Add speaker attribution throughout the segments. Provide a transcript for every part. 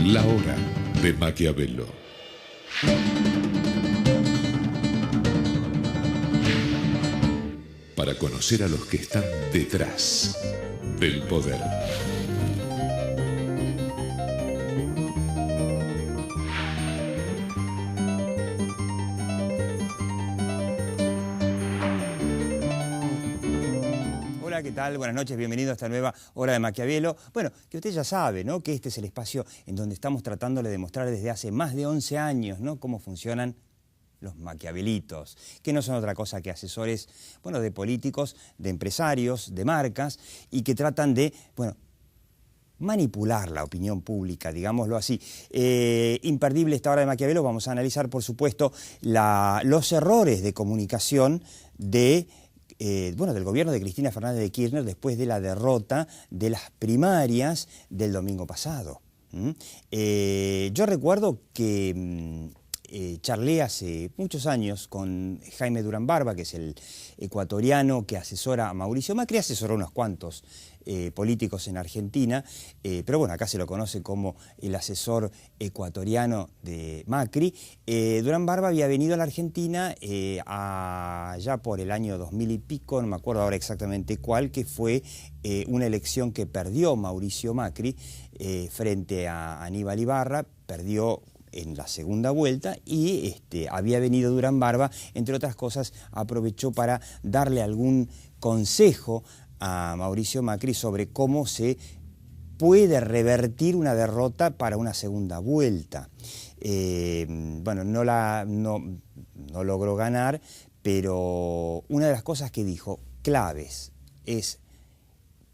Speaker 1: La hora de Maquiavelo. Para conocer a los que están detrás del poder.
Speaker 2: Hola, ¿qué tal? Buenas noches, bienvenido a esta nueva hora de Maquiavelo. Bueno, que usted ya sabe, ¿no?, que este es el espacio en donde estamos tratándole de mostrar desde hace más de 11 años, ¿no?, cómo funcionan los maquiavelitos, que no son otra cosa que asesores, bueno, de políticos, de empresarios, de marcas, y que tratan de, bueno, manipular la opinión pública, digámoslo así. Imperdible esta hora de Maquiavelo. Vamos a analizar, por supuesto, los errores de comunicación del gobierno de Cristina Fernández de Kirchner después de la derrota de las primarias del domingo pasado. Yo recuerdo que charlé hace muchos años con Jaime Durán Barba, que es el ecuatoriano que asesora a Mauricio Macri, asesoró unos cuantos políticos en Argentina, pero bueno, acá se lo conoce como el asesor ecuatoriano de Macri. Durán Barba había venido a la Argentina allá por el año 2000 y pico, no me acuerdo ahora exactamente cuál, que fue una elección que perdió Mauricio Macri frente a Aníbal Ibarra, perdió en la segunda vuelta, y había venido Durán Barba, entre otras cosas, aprovechó para darle algún consejo a Mauricio Macri sobre cómo se puede revertir una derrota para una segunda vuelta. Bueno, no logró ganar, pero una de las cosas que dijo claves es: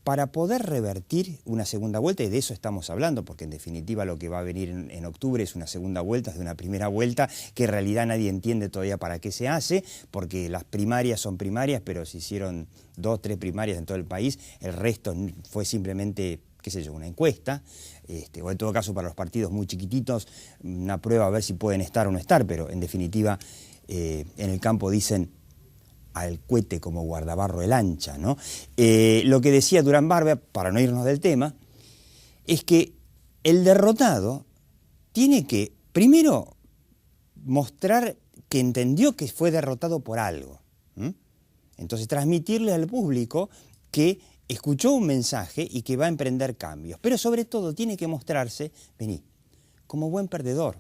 Speaker 2: para poder revertir una segunda vuelta, y de eso estamos hablando, porque en definitiva lo que va a venir en octubre es una segunda vuelta de una primera vuelta, que en realidad nadie entiende todavía para qué se hace, porque las primarias son primarias, pero se hicieron 2 o 3 primarias en todo el país, el resto fue simplemente, qué sé yo, una encuesta, o en todo caso para los partidos muy chiquititos, una prueba a ver si pueden estar o no estar, pero en definitiva en el campo dicen al cohete como guardabarro el ancha, ¿no? Lo que decía Durán Barba, para no irnos del tema, es que el derrotado tiene que, primero, mostrar que entendió que fue derrotado por algo. Entonces, transmitirle al público que escuchó un mensaje y que va a emprender cambios. Pero sobre todo tiene que mostrarse, como buen perdedor.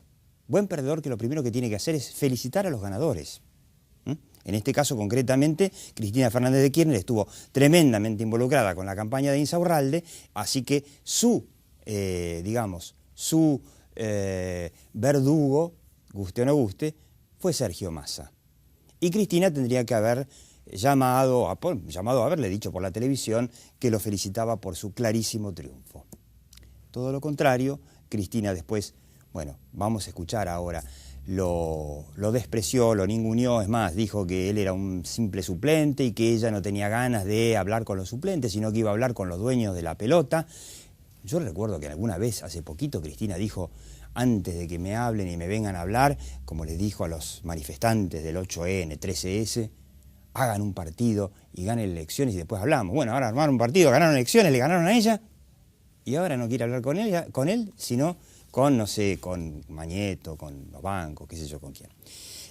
Speaker 2: Buen perdedor que lo primero que tiene que hacer es felicitar a los ganadores. En este caso, concretamente, Cristina Fernández de Kirchner estuvo tremendamente involucrada con la campaña de Insaurralde, así que su verdugo, guste o no guste, fue Sergio Massa. Y Cristina tendría que haber llamado a haberle dicho por la televisión que lo felicitaba por su clarísimo triunfo. Todo lo contrario, Cristina después, bueno, vamos a escuchar ahora, lo despreció, lo ninguneó, es más, dijo que él era un simple suplente y que ella no tenía ganas de hablar con los suplentes, sino que iba a hablar con los dueños de la pelota. Yo recuerdo que alguna vez, hace poquito, Cristina dijo: antes de que me hablen y me vengan a hablar, como les dijo a los manifestantes del 8N, 13S, hagan un partido y ganen elecciones y después hablamos. Bueno, ahora armaron un partido, ganaron elecciones, le ganaron a ella, y ahora no quiere hablar con él, sino con, no sé, con Mañeto, con los bancos, qué sé yo, con quién.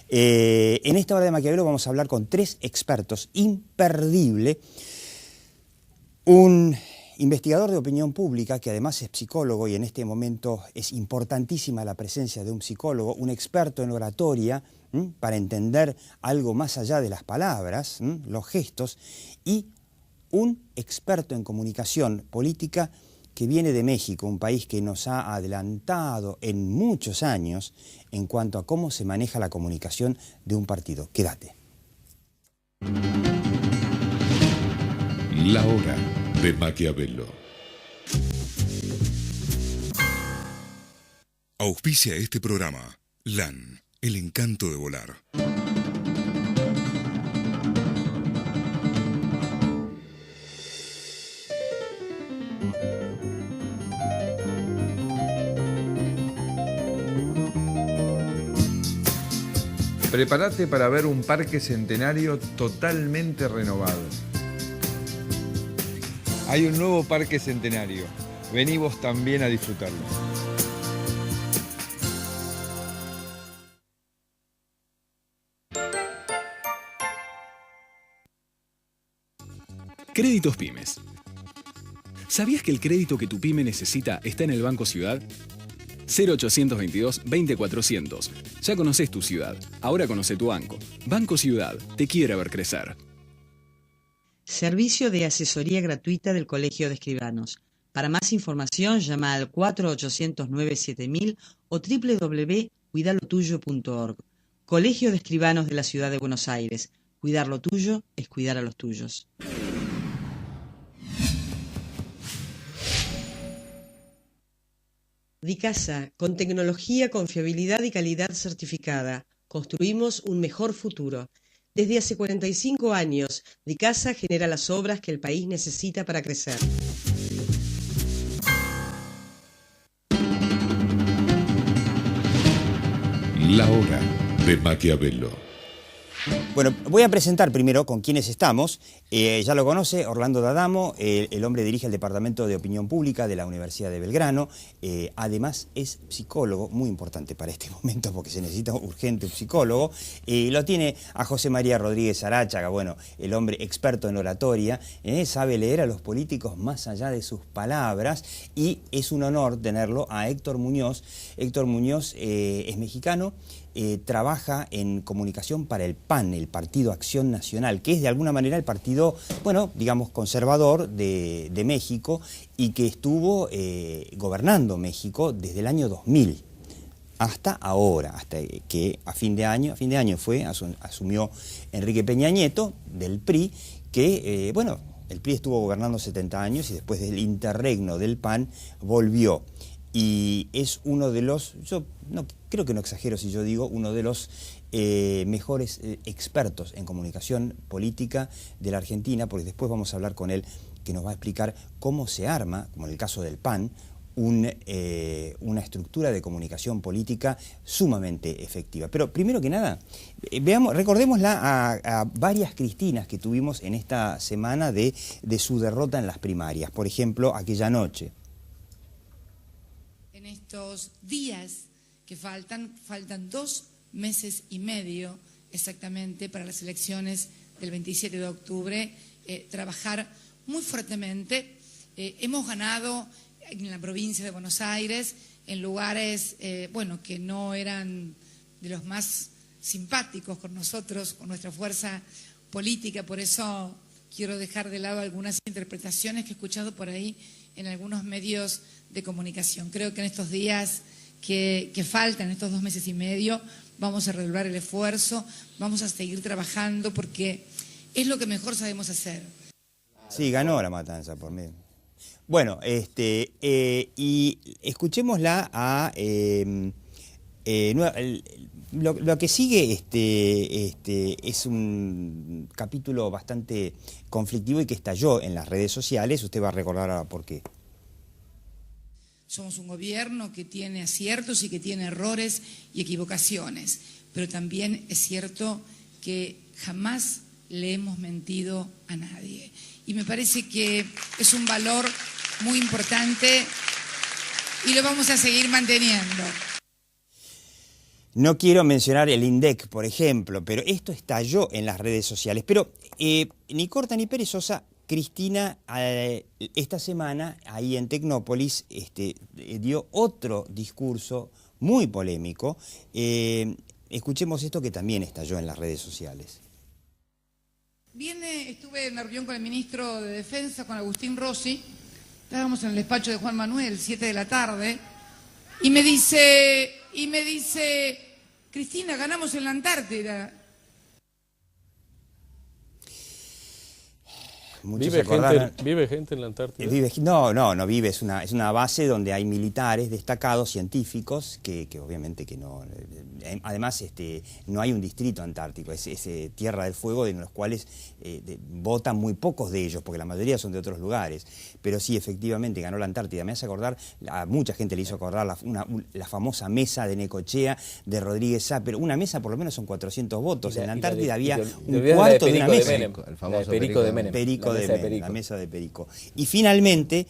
Speaker 2: En esta hora de Maquiavelo vamos a hablar con 3 expertos imperdibles. Un investigador de opinión pública, que además es psicólogo, y en este momento es importantísima la presencia de un psicólogo, un experto en oratoria, para entender algo más allá de las palabras, los gestos, y un experto en comunicación política que viene de México, un país que nos ha adelantado en muchos años en cuanto a cómo se maneja la comunicación de un partido. Quédate.
Speaker 1: La hora de Maquiavelo.
Speaker 3: Auspicia este programa LAN, el encanto de volar.
Speaker 4: Prepárate para ver un parque centenario totalmente renovado. Hay un nuevo parque centenario. Vení vos también a disfrutarlo.
Speaker 5: Créditos Pymes. ¿Sabías que el crédito que tu pyme necesita está en el Banco Ciudad? 0822 20400. Ya conoces tu ciudad, ahora conoce tu banco. Banco Ciudad, te quiere ver crecer.
Speaker 6: Servicio de asesoría gratuita del Colegio de Escribanos. Para más información, llama al 4809-7000 o www.cuidalotuyo.org. Colegio de Escribanos de la Ciudad de Buenos Aires. Cuidar lo tuyo es cuidar a los tuyos. Dicasa, con tecnología, confiabilidad y calidad certificada, construimos un mejor futuro. Desde hace 45 años, Dicasa genera las obras que el país necesita para crecer.
Speaker 1: La hora de Maquiavelo.
Speaker 2: Bueno, voy a presentar primero con quiénes estamos. Ya lo conoce, Orlando D'Adamo, el hombre dirige el Departamento de Opinión Pública de la Universidad de Belgrano. Además es psicólogo, muy importante para este momento porque se necesita urgente un psicólogo. Lo tiene a José María Rodríguez Aráchaga, bueno, el hombre experto en oratoria, sabe leer a los políticos más allá de sus palabras y es un honor tenerlo a Héctor Muñoz. Héctor Muñoz es mexicano. Trabaja en comunicación para el PAN, el Partido Acción Nacional, que es de alguna manera el partido, bueno, digamos, conservador de México y que estuvo gobernando México desde el año 2000 hasta ahora, hasta que a fin de año asumió Enrique Peña Nieto del PRI, que, bueno, el PRI estuvo gobernando 70 años y después del interregno del PAN volvió. Y es uno de los, yo no, creo que no exagero si yo digo, uno de los mejores expertos en comunicación política de la Argentina, porque después vamos a hablar con él, que nos va a explicar cómo se arma, como en el caso del PAN, una estructura de comunicación política sumamente efectiva. Pero primero que nada, recordémosla a varias Cristinas que tuvimos en esta semana de su derrota en las primarias. Por ejemplo, aquella noche.
Speaker 7: En estos días que faltan 2 meses y medio exactamente para las elecciones del 27 de octubre, trabajar muy fuertemente. Hemos ganado en la provincia de Buenos Aires, en lugares, bueno, que no eran de los más simpáticos con nosotros, con nuestra fuerza política, por eso quiero dejar de lado algunas interpretaciones que he escuchado por ahí en algunos medios de comunicación. Creo que en estos días que faltan, estos 2 meses y medio, vamos a redoblar el esfuerzo, vamos a seguir trabajando porque es lo que mejor sabemos hacer.
Speaker 2: Sí, ganó La Matanza por mí. Bueno, y escuchémosla a lo que sigue es un capítulo bastante conflictivo y que estalló en las redes sociales. Usted va a recordar ahora por qué.
Speaker 7: Somos un gobierno que tiene aciertos y que tiene errores y equivocaciones, pero también es cierto que jamás le hemos mentido a nadie. Y me parece que es un valor muy importante y lo vamos a seguir manteniendo.
Speaker 2: No quiero mencionar el INDEC, por ejemplo, pero esto estalló en las redes sociales. Pero ni corta ni perezosa, Cristina esta semana ahí en Tecnópolis dio otro discurso muy polémico. Escuchemos esto que también estalló en las redes sociales.
Speaker 7: Estuve en la reunión con el ministro de Defensa, con Agustín Rossi. Estábamos en el despacho de Juan Manuel, 7 de la tarde, y me dice, Cristina, ganamos en la Antártida.
Speaker 8: ¿Vive gente en la Antártida?
Speaker 2: No vive, es una base donde hay militares destacados, científicos, que obviamente que no... Además, no hay un distrito antártico, es Tierra del Fuego, de los cuales votan muy pocos de ellos, porque la mayoría son de otros lugares. Pero sí, efectivamente, ganó la Antártida. Me hace acordar, a mucha gente le hizo acordar la famosa mesa de Necochea, de Rodríguez Sá, pero una mesa por lo menos son 400 votos. En la Antártida había un cuarto de una mesa.
Speaker 8: El famoso Perico de Menem.
Speaker 2: La mesa de Perico. Y finalmente,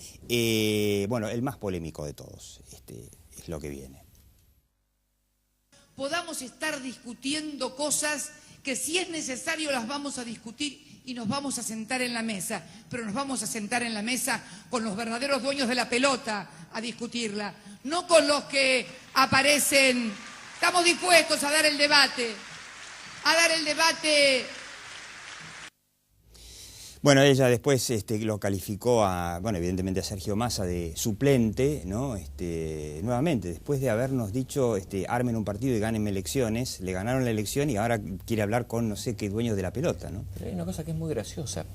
Speaker 2: bueno, el más polémico de todos, es lo que viene.
Speaker 7: Podamos estar discutiendo cosas que si es necesario las vamos a discutir y nos vamos a sentar en la mesa, pero nos vamos a sentar en la mesa con los verdaderos dueños de la pelota a discutirla, no con los que aparecen. Estamos dispuestos a dar el debate,
Speaker 2: Bueno, ella después lo calificó evidentemente a Sergio Massa de suplente, ¿no? Nuevamente, después de habernos dicho, armen un partido y gánenme elecciones, le ganaron la elección y ahora quiere hablar con no sé qué dueños de la pelota, ¿no?
Speaker 8: Pero hay una cosa que es muy graciosa.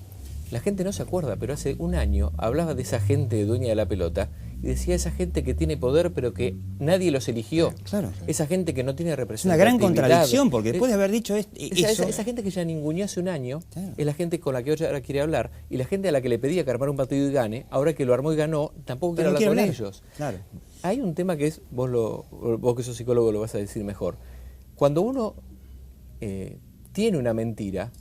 Speaker 8: La gente no se acuerda, pero hace un año hablaba de esa gente dueña de la pelota y decía esa gente que tiene poder pero que nadie los eligió.
Speaker 2: Claro.
Speaker 8: Esa gente que no tiene
Speaker 2: Es
Speaker 8: representatividad.
Speaker 2: una gran contradicción, porque después de haber dicho eso...
Speaker 8: Esa gente que ya ninguneó hace un año, claro, es la gente con la que ahora quiere hablar, y la gente a la que le pedía que armara un partido y gane, ahora que lo armó y ganó, tampoco quiere hablar con ellos.
Speaker 2: Claro.
Speaker 8: Hay un tema que es, vos que sos psicólogo lo vas a decir mejor. Cuando uno tiene una mentira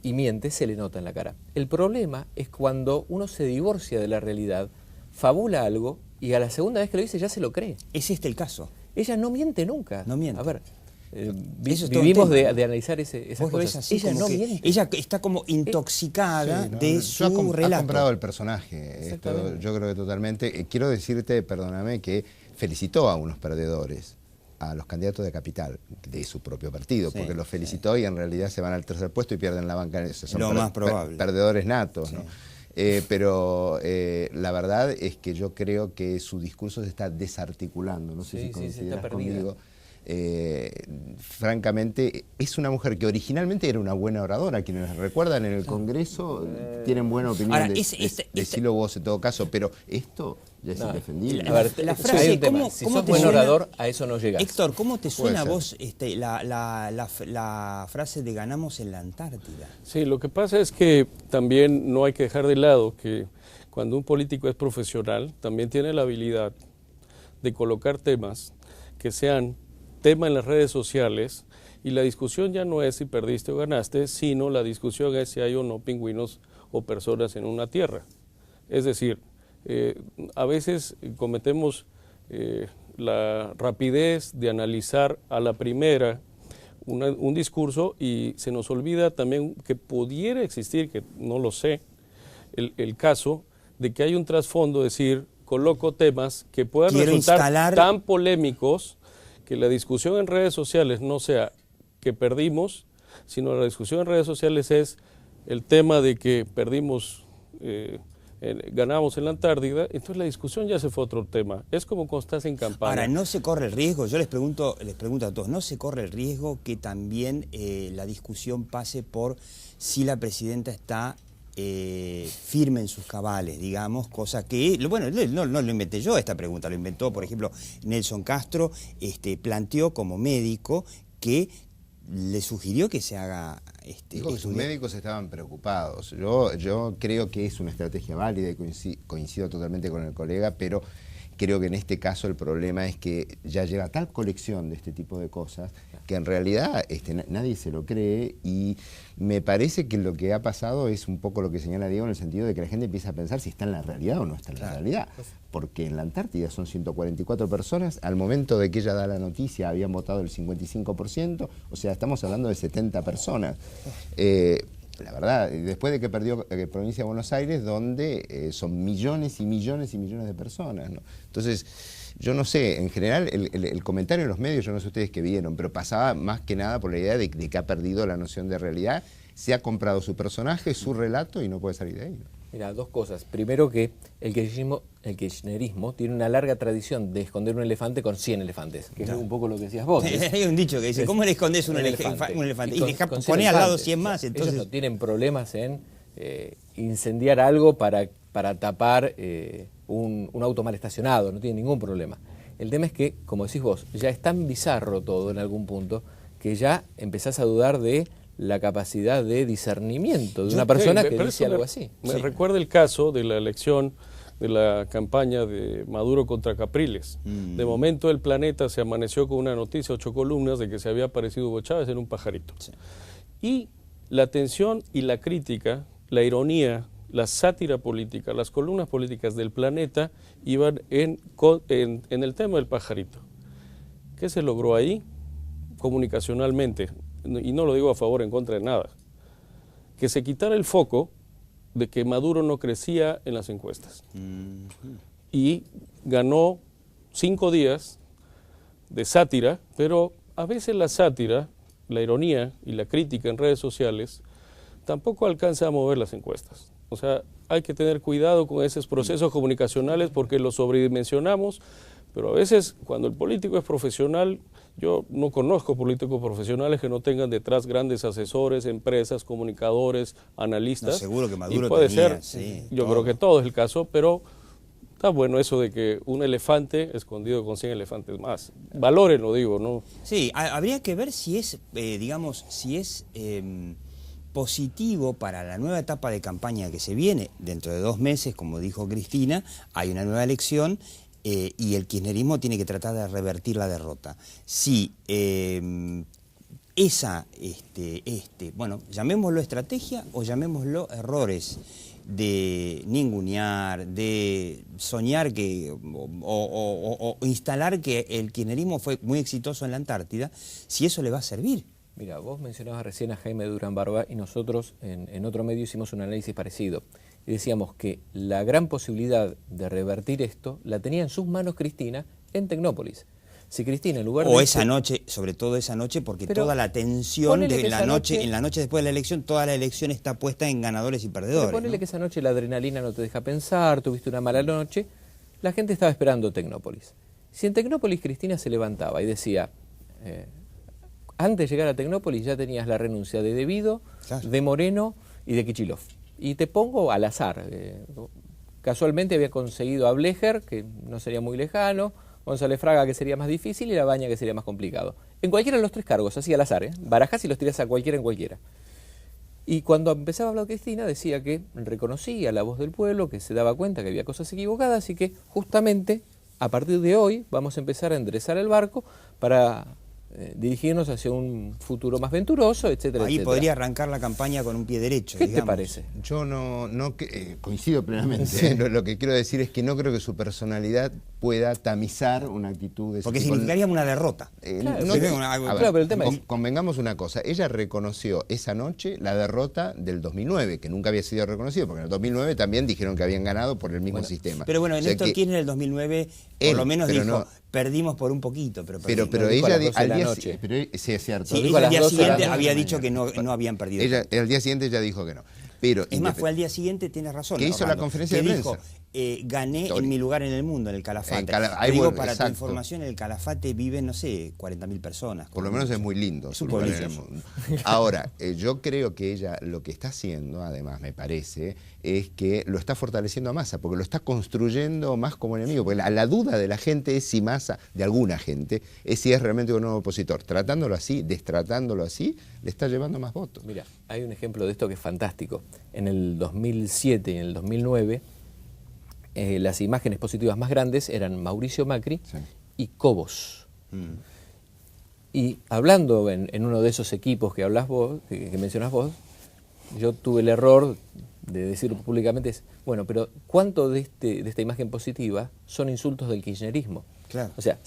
Speaker 8: y miente, se le nota en la cara. El problema es cuando uno se divorcia de la realidad, fabula algo y a la segunda vez que lo dice ya se lo cree.
Speaker 2: ¿Es el caso?
Speaker 8: Ella no miente nunca.
Speaker 2: No miente.
Speaker 8: A ver,
Speaker 2: vivimos
Speaker 8: de analizar esas cosas.
Speaker 2: Ella no miente. Ella está como intoxicada de su relato.
Speaker 9: Ha comprado el personaje. Esto, yo creo que totalmente. Quiero decirte, perdóname, que felicitó a unos perdedores, a los candidatos de Capital, de su propio partido, porque los felicitó y en realidad se van al tercer puesto y pierden la banca. Son
Speaker 2: lo más probable.
Speaker 9: Perdedores natos, ¿no? Pero la verdad es que yo creo que su discurso se está desarticulando, no sé si coincidirás conmigo. Francamente, es una mujer que originalmente era una buena oradora. Quienes recuerdan en el Congreso tienen buena opinión. Ahora, decilo vos en todo caso, pero esto ya es indefendible.
Speaker 8: A ver, la frase, si sos buen orador, a eso no llegas.
Speaker 2: Héctor, ¿cómo te suena a vos la frase de ganamos en la Antártida?
Speaker 10: Sí, lo que pasa es que también no hay que dejar de lado que cuando un político es profesional, también tiene la habilidad de colocar temas que sean tema en las redes sociales, y la discusión ya no es si perdiste o ganaste, sino la discusión es si hay o no pingüinos o personas en una tierra. Es decir, a veces cometemos la rapidez de analizar a la primera un discurso y se nos olvida también que pudiera existir, que no lo sé, el caso de que hay un trasfondo, es decir, coloco temas que puedan resultar tan polémicos que la discusión en redes sociales no sea que perdimos, sino la discusión en redes sociales es el tema de que perdimos, ganamos en la Antártida, entonces la discusión ya se fue a otro tema. Es como cuando estás en campaña.
Speaker 2: Ahora, ¿no se corre el riesgo? Yo les pregunto a todos, ¿no se corre el riesgo que también la discusión pase por si la presidenta está firme en sus cabales, digamos, cosa que, bueno, no lo inventé yo esta pregunta, lo inventó, por ejemplo, Nelson Castro, planteó como médico que le sugirió que se haga...
Speaker 9: Dijo que sus médicos estaban preocupados. Yo creo que es una estrategia válida y coincido totalmente con el colega, pero creo que en este caso el problema es que ya lleva tal colección de este tipo de cosas que en realidad nadie se lo cree, y me parece que lo que ha pasado es un poco lo que señala Diego, en el sentido de que la gente empieza a pensar si está en la realidad o no está en la realidad. Porque en la Antártida son 144 personas, al momento de que ella da la noticia habían votado el 55%, o sea, estamos hablando de 70 personas. La verdad, después de que perdió Provincia de Buenos Aires, donde son millones y millones y millones de personas, ¿no? Entonces, yo no sé, en general, el comentario en los medios, yo no sé ustedes qué vieron, pero pasaba más que nada por la idea de que ha perdido la noción de realidad, se ha comprado su personaje, su relato, y no puede salir de ahí, ¿no?
Speaker 8: Mira, dos cosas. Primero, que el kirchnerismo tiene una larga tradición de esconder un elefante con 100 elefantes, que es un poco lo que decías vos.
Speaker 2: Hay un dicho que dice, ¿cómo le escondes un elefante? Y poné al lado 100 más. Entonces...
Speaker 8: Ellos no tienen problemas en incendiar algo para tapar un auto mal estacionado, no tienen ningún problema. El tema es que, como decís vos, ya es tan bizarro todo en algún punto que ya empezás a dudar de la capacidad de discernimiento de una persona que dice algo así.
Speaker 10: Me recuerda el caso de la elección de la campaña de Maduro contra Capriles. De momento el Planeta se amaneció con una noticia, 8 columnas, de que se había aparecido Hugo Chávez en un pajarito. Sí. Y la tensión y la crítica, la ironía, la sátira política, las columnas políticas del Planeta iban en el tema del pajarito. ¿Qué se logró ahí? Comunicacionalmente, y no lo digo a favor o en contra de nada, que se quitara el foco de que Maduro no crecía en las encuestas. Y ganó 5 días de sátira, pero a veces la sátira, la ironía y la crítica en redes sociales tampoco alcanza a mover las encuestas. O sea, hay que tener cuidado con esos procesos comunicacionales porque los sobredimensionamos, pero a veces cuando el político es profesional, yo no conozco políticos profesionales que no tengan detrás grandes asesores, empresas, comunicadores, analistas.
Speaker 2: No, seguro que Maduro
Speaker 10: y puede
Speaker 2: tenía,
Speaker 10: ser,
Speaker 2: sí,
Speaker 10: yo
Speaker 2: todo.
Speaker 10: creo que todo es el caso, pero está bueno eso de que un elefante escondido con 100 elefantes más. Valórenlo, digo, ¿no?
Speaker 2: Sí, habría que ver si es, digamos, si es positivo para la nueva etapa de campaña que se viene. Dentro de 2 meses, como dijo Cristina, hay una nueva elección y el kirchnerismo tiene que tratar de revertir la derrota. Si bueno, llamémoslo estrategia o llamémoslo errores de ningunear, de soñar que, o instalar que el kirchnerismo fue muy exitoso en la Antártida, si eso le va a servir.
Speaker 8: Mira, vos mencionabas recién a Jaime Durán Barba y nosotros en otro medio hicimos un análisis parecido. Y decíamos que la gran posibilidad de revertir esto la tenía en sus manos Cristina en Tecnópolis. Si Cristina en lugar de...
Speaker 2: O esa noche, sobre todo esa noche, porque toda la tensión de la noche, en la noche después de la elección, toda la elección está puesta en ganadores y perdedores.
Speaker 8: Ponele,
Speaker 2: ¿no?
Speaker 8: que esa noche la adrenalina no te deja pensar, tuviste una mala noche, la gente estaba esperando Tecnópolis. Si en Tecnópolis Cristina se levantaba y decía, antes de llegar a Tecnópolis ya tenías la renuncia de Devido, claro, de Moreno y de Kicillof. Y te pongo al azar, casualmente había conseguido a Blecher, que no sería muy lejano, González Fraga, que sería más difícil, y La Baña, que sería más complicado. En cualquiera de los 3 cargos, así al azar, barajás y los tirás a cualquiera en cualquiera. Y cuando empezaba a hablar Cristina, decía que reconocía la voz del pueblo, que se daba cuenta que había cosas equivocadas y que justamente a partir de hoy vamos a empezar a enderezar el barco para dirigirnos hacia un futuro más venturoso, etcétera,
Speaker 2: Ahí
Speaker 8: etcétera.
Speaker 2: podría arrancar la campaña con un pie derecho.
Speaker 8: ¿Qué
Speaker 2: digamos.
Speaker 8: te parece?
Speaker 9: Yo coincido plenamente. Sí. Lo que quiero decir es que no creo que su personalidad pueda tamizar una actitud de ese
Speaker 2: porque
Speaker 9: tipo.
Speaker 2: significaría una derrota.
Speaker 8: Claro, pero el tema es...
Speaker 9: Convengamos una cosa, ella reconoció esa noche la derrota del 2009, que nunca había sido reconocido, porque en el 2009 también dijeron que habían ganado por el mismo sistema.
Speaker 2: Pero bueno, Néstor Kirchner en el 2009 por lo menos dijo, no, perdimos por un poquito. Pero
Speaker 9: ella
Speaker 2: al
Speaker 9: día siguiente, sí, es cierto.
Speaker 2: Sí, ella al día siguiente había dicho que no habían perdido.
Speaker 9: Ella, al día siguiente ya dijo que no. Pero
Speaker 2: es más, fue al día siguiente, tienes razón.
Speaker 9: ¿Qué hizo la conferencia de prensa?
Speaker 2: Dijo, gané en mi lugar en el mundo, en el Calafate.
Speaker 9: Digo,
Speaker 2: para tu información, en el Calafate viven, no sé, 40.000 personas.
Speaker 9: Por lo menos es muy lindo.
Speaker 2: Es un pueblito.
Speaker 9: En el mundo. Ahora, yo creo que ella lo que está haciendo, además me parece, es que lo está fortaleciendo a Massa, porque lo está construyendo más como enemigo. Porque la duda de la gente es si Massa, de alguna gente, es si es realmente un nuevo opositor. Tratándolo así, destratándolo así, le está llevando más votos.
Speaker 8: Mira, hay un ejemplo de esto que es fantástico. En el 2007 y en el 2009, las imágenes positivas más grandes eran Mauricio Macri y Cobos. Y hablando en uno de esos equipos que hablas vos, que mencionás vos, yo tuve el error de decir públicamente, bueno, pero ¿cuánto de esta imagen positiva son insultos del kirchnerismo?
Speaker 2: Claro.
Speaker 8: O sea,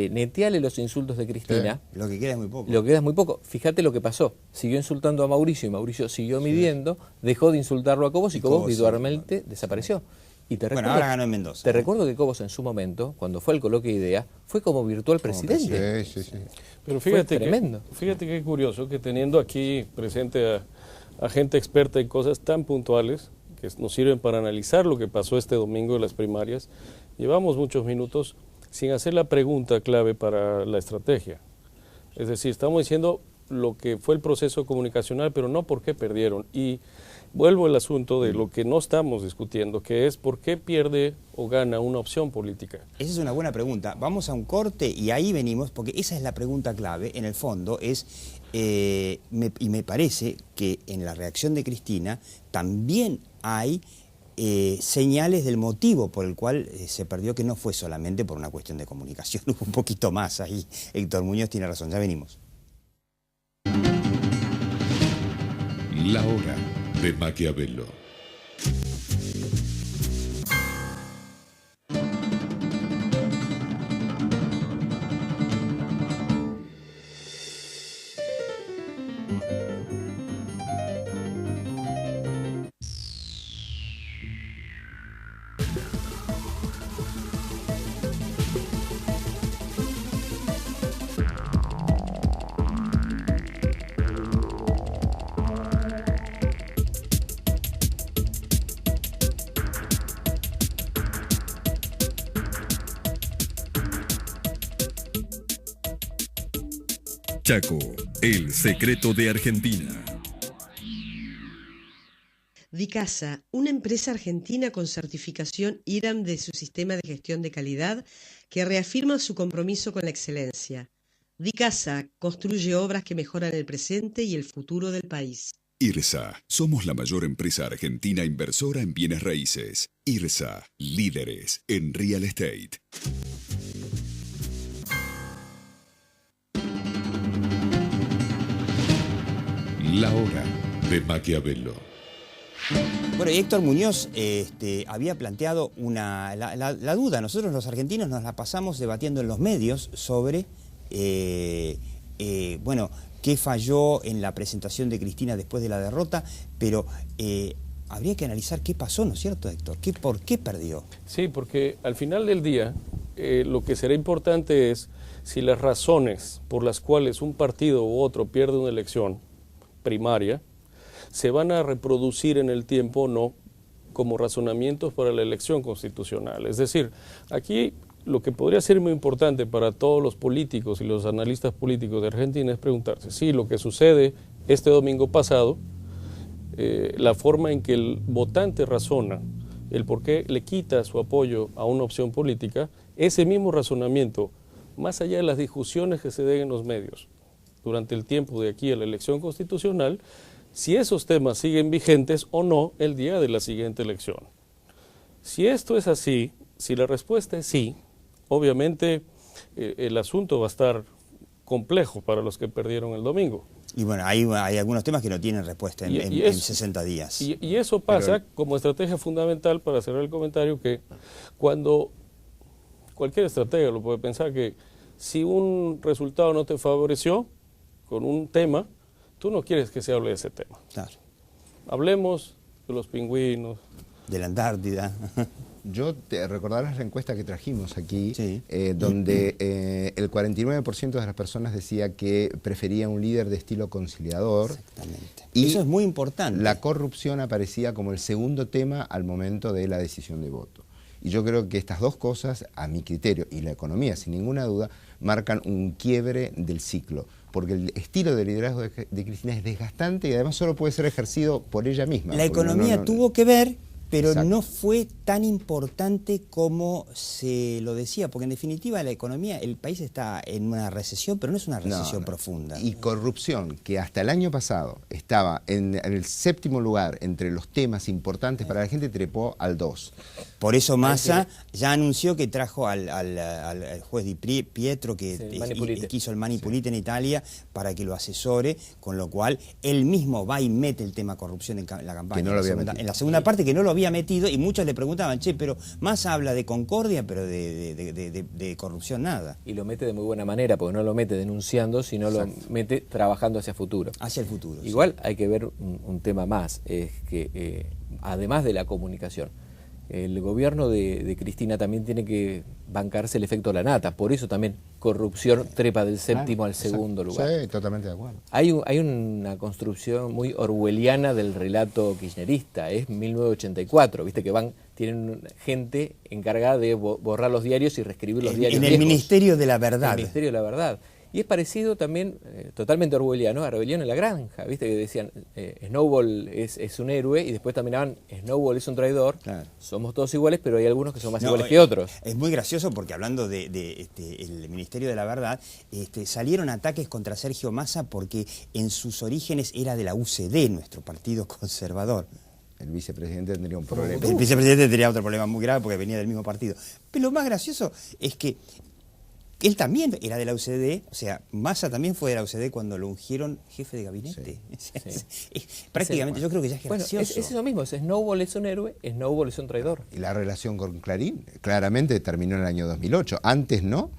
Speaker 8: neteale los insultos de Cristina.
Speaker 2: Lo que queda es muy poco.
Speaker 8: Lo que queda es muy poco. Fíjate lo que pasó. Siguió insultando a Mauricio y Mauricio siguió midiendo, dejó de insultarlo a Cobos y Cobos virtualmente desapareció. Y
Speaker 2: bueno, ahora ganó en Mendoza.
Speaker 8: Te recuerdo que Cobos en su momento, cuando fue al coloquio de idea, fue como virtual presidente.
Speaker 9: Sí.
Speaker 10: Pero fíjate que curioso que teniendo aquí presente a gente experta en cosas tan puntuales que nos sirven para analizar lo que pasó este domingo en las primarias, llevamos muchos minutos sin hacer la pregunta clave para la estrategia. Es decir, estamos diciendo lo que fue el proceso comunicacional, pero no por qué perdieron. Y vuelvo al asunto de lo que no estamos discutiendo, que es por qué pierde o gana una opción política.
Speaker 2: Esa es una buena pregunta. Vamos a un corte y ahí venimos, porque esa es la pregunta clave, en el fondo, y me parece que en la reacción de Cristina también hay señales del motivo por el cual se perdió, que no fue solamente por una cuestión de comunicación, hubo un poquito más ahí. Héctor Muñoz tiene razón, ya venimos.
Speaker 1: La hora de Maquiavelo.
Speaker 3: Chaco, el secreto de Argentina.
Speaker 6: Dicasa, una empresa argentina con certificación IRAM de su sistema de gestión de calidad que reafirma su compromiso con la excelencia. Dicasa construye obras que mejoran el presente y el futuro del país.
Speaker 1: IRSA, somos la mayor empresa argentina inversora en bienes raíces. IRSA, líderes en real estate. La hora de Maquiavelo.
Speaker 2: Bueno, y Héctor Muñoz había planteado la duda. Nosotros los argentinos nos la pasamos debatiendo en los medios sobre, bueno, qué falló en la presentación de Cristina después de la derrota, pero habría que analizar qué pasó, ¿no es cierto, Héctor? ¿Por qué perdió?
Speaker 10: Sí, porque al final del día lo que será importante es si las razones por las cuales un partido u otro pierde una elección primaria se van a reproducir en el tiempo o no como razonamientos para la elección constitucional. Es decir, aquí lo que podría ser muy importante para todos los políticos y los analistas políticos de Argentina es preguntarse si lo que sucede este domingo pasado, la forma en que el votante razona, el por qué le quita su apoyo a una opción política, ese mismo razonamiento, más allá de las discusiones que se den en los medios durante el tiempo de aquí a la elección constitucional, si esos temas siguen vigentes o no el día de la siguiente elección. Si esto es así, si la respuesta es sí, obviamente el asunto va a estar complejo para los que perdieron el domingo.
Speaker 2: Y bueno, hay algunos temas que no tienen respuesta en 60 días.
Speaker 10: Y eso pasa como estrategia fundamental, para cerrar el comentario, que cuando cualquier estratega lo puede pensar, que si un resultado no te favoreció con un tema, tú no quieres que se hable de ese tema.
Speaker 2: Claro.
Speaker 10: Hablemos de los pingüinos.
Speaker 2: De la Antártida.
Speaker 9: Yo te recordarás la encuesta que trajimos aquí,
Speaker 2: sí.
Speaker 9: Donde el 49% de las personas decía que prefería un líder de estilo conciliador.
Speaker 2: Exactamente.
Speaker 9: Y
Speaker 2: eso es muy importante.
Speaker 9: La corrupción aparecía como el segundo tema al momento de la decisión de voto. Y yo creo que estas dos cosas, a mi criterio, y la economía sin ninguna duda, marcan un quiebre del ciclo. Porque el estilo de liderazgo de Cristina es desgastante y además solo puede ser ejercido por ella misma.
Speaker 2: La economía tuvo que ver, pero
Speaker 9: exacto,
Speaker 2: no fue tan importante como se lo decía, porque en definitiva la economía, el país está en una recesión, pero no es una recesión profunda.
Speaker 9: Y corrupción, que hasta el año pasado estaba en el 7º lugar entre los temas importantes para la gente, trepó al 2.
Speaker 2: Por eso Massa ya anunció que trajo al juez Di Pietro, que hizo el Mani Pulite en Italia, para que lo asesore, con lo cual él mismo va y mete el tema corrupción en la campaña.
Speaker 9: Que no lo había metido.
Speaker 2: En la segunda parte, que no lo había metido, y muchos le preguntaban, che, pero Massa habla de concordia, pero de corrupción nada.
Speaker 8: Y lo mete de muy buena manera, porque no lo mete denunciando, sino lo mete trabajando hacia futuro.
Speaker 2: Hacia el futuro.
Speaker 8: Igual hay que ver un tema más, es que además de la comunicación, el gobierno de Cristina también tiene que bancarse el efecto la nata, por eso también corrupción trepa del 7º al 2º lugar.
Speaker 9: Sí, totalmente de acuerdo.
Speaker 8: Hay una construcción muy orwelliana del relato kirchnerista, es 1984, viste que tienen gente encargada de borrar los diarios y reescribir los diarios
Speaker 2: en el
Speaker 8: viejos.
Speaker 2: Ministerio de la Verdad.
Speaker 8: El Ministerio de la Verdad. Y es parecido también, totalmente orwelliano, a Rebelión en la Granja, ¿viste? Que decían, Snowball es un héroe, y después terminaban, Snowball es un traidor, claro. Somos todos iguales, pero hay algunos que son más iguales que otros.
Speaker 2: Es muy gracioso porque hablando el Ministerio de la Verdad, salieron ataques contra Sergio Massa porque en sus orígenes era de la UCD, nuestro partido conservador.
Speaker 9: El vicepresidente tendría un problema.
Speaker 2: El vicepresidente tendría otro problema muy grave porque venía del mismo partido. Pero lo más gracioso es que él también era de la UCD, o sea, Massa también fue de la UCD cuando lo ungieron jefe de gabinete. Sí. Prácticamente, yo creo que ya es gracioso.
Speaker 8: Bueno, es eso mismo, Snowball es un héroe, Snowball es un traidor.
Speaker 9: Y la relación con Clarín claramente terminó en el año 2008, antes no.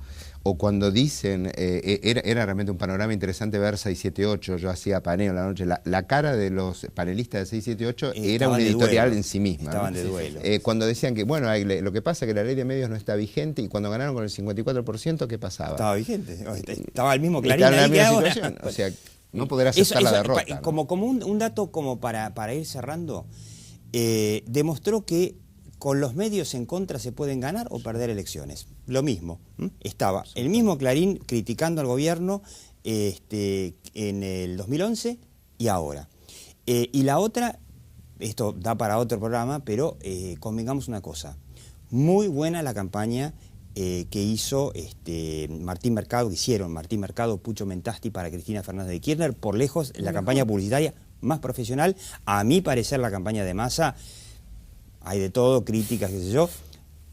Speaker 9: O cuando dicen, era realmente un panorama interesante ver 678, yo hacía paneo la noche, la cara de los panelistas de 678 era un editorial en sí misma.
Speaker 2: Estaban de duelo.
Speaker 9: Cuando decían que, bueno, lo que pasa es que la ley de medios no está vigente, y cuando ganaron con el 54%, ¿qué pasaba?
Speaker 2: Estaba vigente, estaba el mismo Clarín ahí que ahora.
Speaker 9: O sea, no poder aceptar la derrota.
Speaker 2: Como un dato como para ir cerrando, demostró que con los medios en contra se pueden ganar o perder elecciones. Lo mismo. Estaba el mismo Clarín criticando al gobierno en el 2011 y ahora. Y la otra, esto da para otro programa, pero convengamos una cosa. Muy buena la campaña que hizo Martín Mercado, que hicieron Martín Mercado, Pucho Mentasti para Cristina Fernández de Kirchner, por lejos la campaña publicitaria más profesional. A mi parecer la campaña de Massa, hay de todo, críticas, qué sé yo.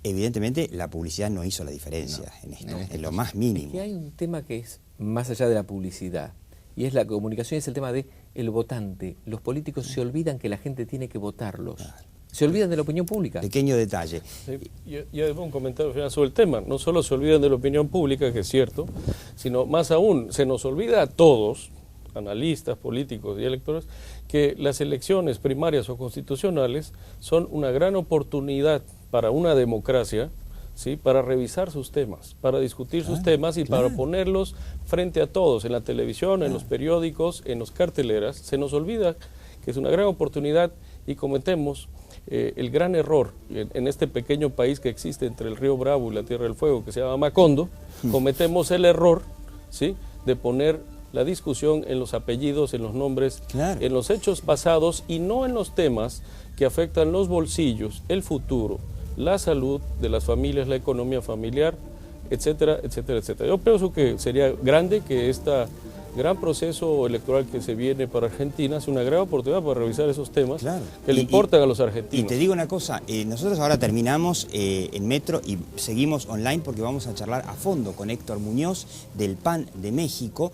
Speaker 2: Evidentemente la publicidad no hizo la diferencia en esto, en lo más mínimo.
Speaker 8: Es que hay un tema que es más allá de la publicidad, y es la comunicación, es el tema del votante. Los políticos se olvidan que la gente tiene que votarlos. Claro. Se olvidan de la opinión pública.
Speaker 2: Pequeño detalle.
Speaker 10: Sí, y además un comentario final sobre el tema. No solo se olvidan de la opinión pública, que es cierto, sino más aún, se nos olvida a todos, analistas, políticos y electores, que las elecciones primarias o constitucionales son una gran oportunidad para una democracia, ¿sí?, para revisar sus temas, para discutir sus temas y para ponerlos frente a todos, en la televisión, en los periódicos, en las carteleras. Se nos olvida que es una gran oportunidad y cometemos el gran error en este pequeño país que existe entre el río Bravo y la Tierra del Fuego, que se llama Macondo. Cometemos el error, ¿sí?, de poner la discusión en los apellidos, en los nombres, en los hechos pasados y no en los temas que afectan los bolsillos, el futuro, la salud de las familias, la economía familiar, etcétera, etcétera, etcétera. Yo pienso que sería grande que este gran proceso electoral que se viene para Argentina sea una gran oportunidad para revisar esos temas que le importan a los argentinos.
Speaker 2: Y te digo una cosa, nosotros ahora terminamos en Metro y seguimos online porque vamos a charlar a fondo con Héctor Muñoz del PAN de México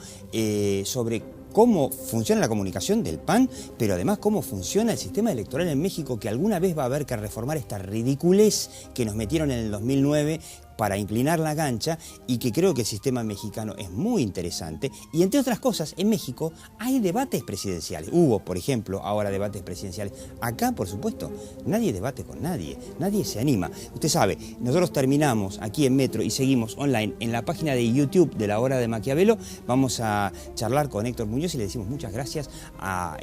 Speaker 2: sobre cómo funciona la comunicación del PAN, pero además cómo funciona el sistema electoral en México, que alguna vez va a haber que reformar esta ridiculez que nos metieron en el 2009 para inclinar la cancha, y que creo que el sistema mexicano es muy interesante. Y entre otras cosas, en México hay debates presidenciales. Hubo, por ejemplo, ahora debates presidenciales. Acá, por supuesto, nadie debate con nadie, nadie se anima. Usted sabe, nosotros terminamos aquí en Metro y seguimos online en la página de YouTube de La Hora de Maquiavelo. Vamos a charlar con Héctor Muñoz y le decimos muchas gracias a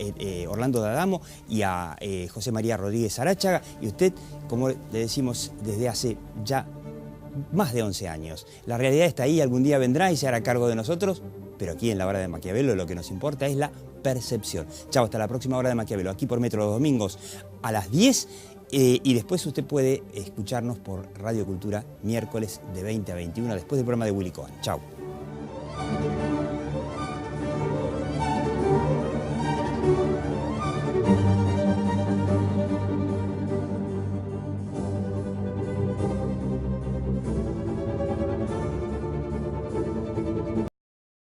Speaker 2: Orlando D'Adamo y a José María Rodríguez Aráchaga. Y usted, como le decimos desde hace ya más de 11 años. La realidad está ahí, algún día vendrá y se hará cargo de nosotros, pero aquí en La Hora de Maquiavelo lo que nos importa es la percepción. Chao, hasta la próxima Hora de Maquiavelo, aquí por Metro los domingos a las 10, y después usted puede escucharnos por Radio Cultura miércoles de 20 a 21, después del programa de Willy Cohen. Chao.